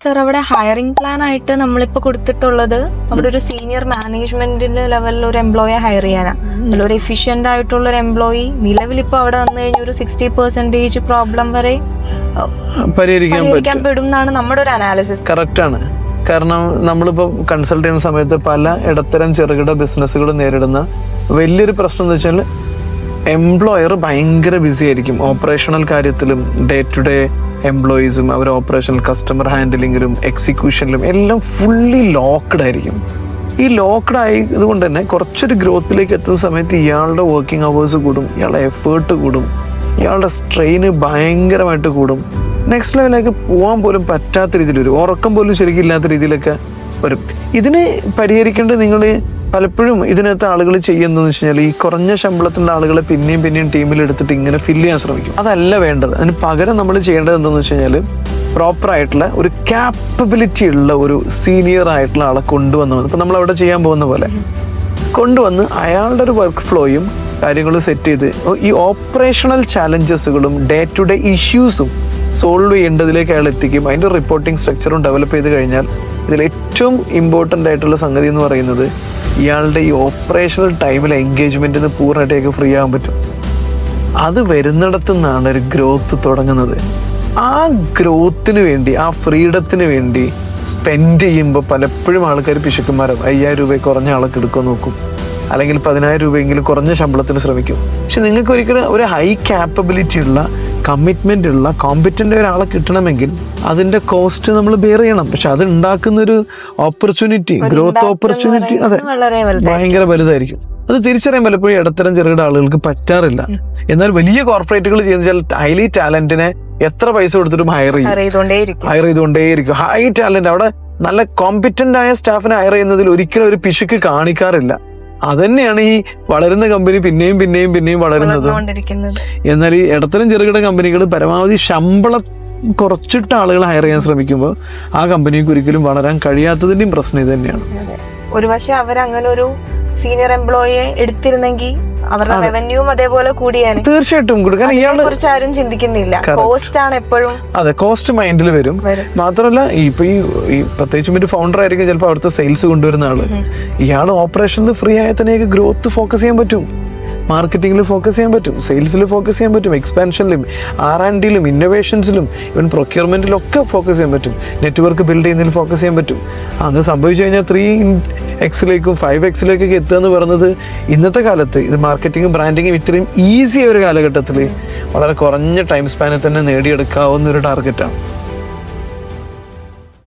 Sir, അവിടെ hiring plan ആയിട്ട് നമ്മളിപ്പോൾ കൊടുത്തിട്ടുള്ളത് അവിടെ ഒരു സീനിയർ മാനേജ്മെന്റിന്റെ ലെവലിൽ ഒരു എംപ്ലോയിയെ ഹയർ ചെയ്യാനാണ്. അതിലൊരു എഫിഷ്യന്റ് ആയിട്ടുള്ള ഒരു എംപ്ലോയി നിലവിൽ ഇപ്പോൾ അവിടെ വന്നു കഴിഞ്ഞ ഒരു 60% പ്രോബ്ലം വരെ പരിഹരിക്കാൻ പെടും എന്നാണ് നമ്മുടെ ഒരു അനാലിസിസ്. കറക്റ്റ് ആണ്. കാരണം നമ്മളിപ്പോൾ കൺസൾട്ട് ചെയ്യുന്ന സമയത്ത് പല ഇടത്തരം ചെറുകിട ബിസിനസ്സുകൾ നേരിടുന്ന വലിയൊരു പ്രശ്നം എന്ന് വെച്ചാൽ എംപ്ലോയർ ഭയങ്കര ബിസി ആയിരിക്കും ഓപ്പറേഷണൽ കാര്യത്തിലും. ഡേ ടു ഡേ എംപ്ലോയീസും അവർ ഓപ്പറേഷണൽ കസ്റ്റമർ ഹാൻഡിലിങ്ങിലും എക്സിക്യൂഷനിലും എല്ലാം ഫുള്ളി ലോക്ക്ഡ് ആയിരിക്കും. ഈ ലോക്ക്ഡ് ആയതുകൊണ്ട് തന്നെ കുറച്ചൊരു ഗ്രോത്തിലേക്ക് എത്തുന്ന സമയത്ത് ഇയാളുടെ വർക്കിംഗ് അവേഴ്സ് കൂടും, ഇയാളുടെ എഫേർട്ട് കൂടും, ഇയാളുടെ സ്ട്രെയിന് ഭയങ്കരമായിട്ട് കൂടും. നെക്സ്റ്റ് ലെവലിലേക്ക് പോകാൻ പോലും പറ്റാത്ത രീതിയിൽ വരും, ഉറക്കം പോലും ശരിക്കും ഇല്ലാത്ത രീതിയിലൊക്കെ വരും. ഇതിന് പരിഹരിക്കേണ്ടത് നിങ്ങൾ പലപ്പോഴും ഇതിനകത്ത് ആളുകൾ ചെയ്യുന്നതെന്ന് വെച്ച് കഴിഞ്ഞാൽ ഈ കുറഞ്ഞ ശമ്പളത്തിൻ്റെ ആളുകളെ പിന്നെയും ടീമിലെടുത്തിട്ട് ഇങ്ങനെ ഫില്ല് ചെയ്യാൻ ശ്രമിക്കും. അതല്ല വേണ്ടത്. അതിന് പകരം നമ്മൾ ചെയ്യേണ്ടത് എന്താണെന്ന് വെച്ച് കഴിഞ്ഞാൽ പ്രോപ്പറായിട്ടുള്ള ഒരു ക്യാപ്പബിലിറ്റി ഉള്ള ഒരു സീനിയർ ആയിട്ടുള്ള ആളെ കൊണ്ടുവന്നു, ഇപ്പം നമ്മളവിടെ ചെയ്യാൻ പോകുന്ന പോലെ കൊണ്ടുവന്ന് അയാളുടെ ഒരു വർക്ക് ഫ്ലോയും കാര്യങ്ങളും സെറ്റ് ചെയ്ത് ഈ ഓപ്പറേഷണൽ ചാലഞ്ചസുകളും ഡേ ടു ഡേ ഇഷ്യൂസും സോൾവ് ചെയ്യേണ്ടതിലേക്ക് അയാൾ എത്തിക്കും. അതിൻ്റെ റിപ്പോർട്ടിംഗ് സ്ട്രക്ചറും ഡെവലപ്പ് ചെയ്ത് കഴിഞ്ഞാൽ ഇതിൽ ഏറ്റവും ഇമ്പോർട്ടൻ്റ് ആയിട്ടുള്ള സംഗതി എന്ന് പറയുന്നത് ഇയാളുടെ ഈ ഓപ്പറേഷണൽ ടൈമിൽ എൻഗേജ്മെൻറ്റിൽ നിന്ന് പൂർണ്ണമായിട്ടേക്ക് ഫ്രീ ആകാൻ പറ്റും. അത് വരുന്നിടത്തു നിന്നാണ് ഒരു ഗ്രോത്ത് തുടങ്ങുന്നത്. ആ ഗ്രോത്തിന് വേണ്ടി, ആ ഫ്രീഡത്തിന് വേണ്ടി സ്പെൻഡ് ചെയ്യുമ്പോൾ പലപ്പോഴും ആൾക്കാർ പിശുക്കന്മാരാകും. 5000 രൂപ കുറഞ്ഞ ആളൊക്കെ എടുക്കാൻ നോക്കും, അല്ലെങ്കിൽ 10000 രൂപയെങ്കിലും കുറഞ്ഞ ശമ്പളത്തിന് ശ്രമിക്കും. പക്ഷെ നിങ്ങൾക്ക് ഒരിക്കലും ഒരു ഹൈ ക്യാപ്പബിലിറ്റി ഉള്ള, കമ്മിറ്റ്മെൻ്റ് ഉള്ള, കോമ്പറ്റൻ്റ് ഒരാളെ കിട്ടണമെങ്കിൽ അതിൻ്റെ കോസ്റ്റ് നമ്മൾ ബെയർ ചെയ്യണം. പക്ഷെ അത് ഉണ്ടാക്കുന്നൊരു ഓപ്പർച്യൂണിറ്റി, ഗ്രോത്ത് ഓപ്പർച്യൂണിറ്റി അതെ ഭയങ്കര വലുതായിരിക്കും. അത് തിരിച്ചറിയാൻ പലപ്പോഴും ഇടത്തരം ചെറുകിട ആളുകൾക്ക് പറ്റാറില്ല. എന്നാൽ വലിയ കോർപ്പറേറ്റുകൾ ചെയ്യുന്ന ഹൈലി ടാലന്റിനെ എത്ര പൈസ കൊടുത്തിട്ടും ഹയർ ചെയ്തുകൊണ്ടേയിരിക്കും. ഹൈ ടാലന്റ്, അവിടെ നല്ല കോമ്പറ്റന്റ് ആയ സ്റ്റാഫിനെ ഹയർ ചെയ്യുന്നതിൽ ഒരിക്കലും ഒരു പിശുക്ക് കാണിക്കാറില്ല. അതന്നെയാണ് ഈ വളരുന്ന കമ്പനി പിന്നെയും വളരുന്നത്. എന്നാൽ ഈ ഇടത്തരം ചെറുകിട കമ്പനികൾ പരമാവധി ശമ്പളം കുറച്ചിട്ട് ആളുകൾ ഹയർ ചെയ്യാൻ ശ്രമിക്കുമ്പോൾ ആ കമ്പനിക്ക് ഒരിക്കലും വളരാൻ കഴിയാത്തതിന്റെയും പ്രശ്നം ഇത് തന്നെയാണ്. ഒരു പക്ഷെ അവരങ്ങനെ ഒരു സീനിയർ എംപ്ലോയിയെ എടുത്തിരുന്നെങ്കിൽ അവരുടെ റവന്യൂവും അതേപോലെ കൂടിയാണ്. തീർച്ചയായിട്ടും കൊടുക്കാൻ ഇയാളെ കുറിച്ച് ആരും ചിന്തിക്കുന്നില്ല. കോസ്റ്റ് ആണ് എപ്പോഴും. അതെ, കോസ്റ്റ് മൈൻഡിൽ വരും. മാത്രമല്ല ഇപ്പൊ ഈ പ്രത്യേകിച്ചും ഒരു ഫൗണ്ടർ ആയിരിക്കും ചിലപ്പോൾ അവിടുത്തെ സെയിൽസ് കൊണ്ടുവരുന്ന ആള്. ഇയാൾ ഓപ്പറേഷനിൽ ഫ്രീ ആയ തന്നെ ഗ്രോത്ത് ഫോക്കസ് ചെയ്യാൻ പറ്റും, മാർക്കറ്റിംഗിൽ ഫോക്കസ് ചെയ്യാൻ പറ്റും, സെയിൽസിൽ ഫോക്കസ് ചെയ്യാൻ പറ്റും, എക്സ്പാൻഷനിലും R&Dയിലും ഇന്നോവേഷൻസിലും ഇവൻ പ്രൊക്യൂർമെന്റിലും ഒക്കെ ഫോക്കസ് ചെയ്യാൻ പറ്റും, നെറ്റ്വർക്ക് ബിൽഡ് ചെയ്യുന്നതിൽ ഫോക്കസ് ചെയ്യാൻ പറ്റും. അത് സംഭവിച്ചു കഴിഞ്ഞാൽ 3x 5x എത്തുക എന്ന് പറയുന്നത് ഇന്നത്തെ കാലത്ത് ഇത് മാർക്കറ്റിംഗും ബ്രാൻഡിങ്ങും ഇത്രയും ഈസി ഒരു കാലഘട്ടത്തിൽ വളരെ കുറഞ്ഞ ടൈം സ്പാനിൽ തന്നെ നേടിയെടുക്കാവുന്ന ഒരു ടാർഗറ്റാണ്.